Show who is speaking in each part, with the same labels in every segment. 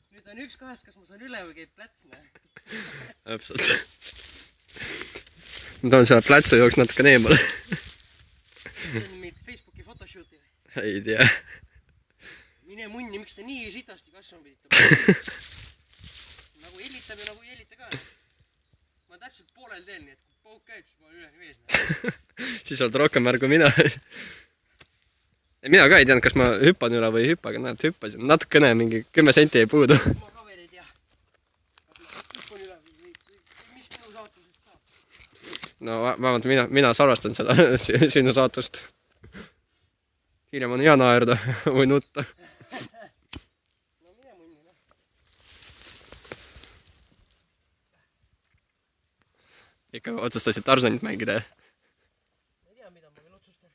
Speaker 1: nüüd on üks kahest, kas ma saan üle või käib pläts, näe.
Speaker 2: Täpselt. Ma toon selle plätsu jooks natuke eemale.
Speaker 1: Teen meid Facebooki photoshooti.
Speaker 2: Ei tea.
Speaker 1: Mine munni, miks ta nii sitasti kasvama pidite? Nagu hellitab ja nagu ei hellita ka. Ma täpselt poolel teen, nii et kui pauk käib, siis ma olen üle vees.
Speaker 2: Siis oled rohkem märgu mina. Mina ka ei teadnud, kas ma hüppan üle või ei hüppa, aga näed, hüppasin. Natukene, mingi 10 senti ei puudu.
Speaker 1: Ma ka veel ei tea. Kas ma hüppan üle või mis minu saatusest saab?
Speaker 2: No vähemalt mina salvestan seda sinu saatust. Hiljem on hea naerda või nutta.
Speaker 1: No mine munni, noh.
Speaker 2: Ikka otsustasid Tarzanit mängida, jah?
Speaker 1: Ma ei tea, mida ma veel otsustan.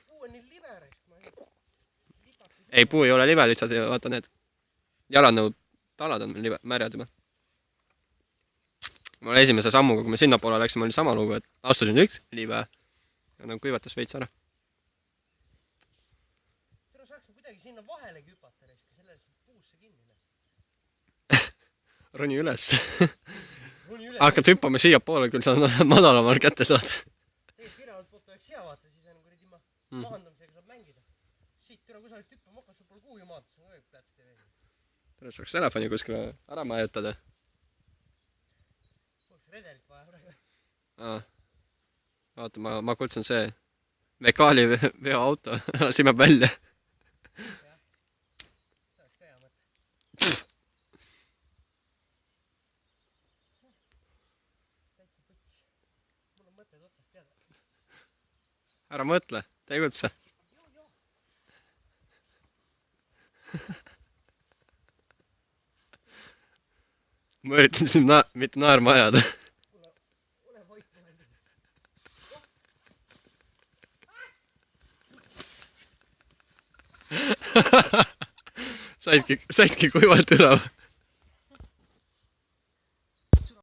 Speaker 1: Puu on nii liber, et ma ei tea.
Speaker 2: Ei, puu ei ole libe, lihtsalt vaata need jalanõud talad on meil märjad juba. Mul esimese sammuga, kui me sinnapoole läksime, oli sama lugu, et astusin üks libe ja ta kuivatas veits ära.
Speaker 1: Tere, saaks kuidagi sinna vahelegi hüpata, sellele puusse kinni.
Speaker 2: Roni üles. Hakkad hüppama siia poole, küll sa madalamal kätte saad.
Speaker 1: Tegelikult piravalt poolt oleks hea vaata, siis on kuradi mahandamisega saab mängida. Siit türa kusagilt hüppama hakkas, sul pole kuhugi maad, sul on kõik pläts tee veel.
Speaker 2: Tere, saaks telefoni kuskile ära majutada.
Speaker 1: Oleks redelit vaja praegu.
Speaker 2: Vaata, ma kutsun see Mekaali veoauto, lasime välja.
Speaker 1: See oleks ka hea mõte. Täitsa puts. Mul on mõtted otsast teada.
Speaker 2: Ära mõtle, tegutse. Ma üritan siin mitte naerma ajada.
Speaker 1: Ole hoidma endast.
Speaker 2: Saidki kuivalt üle.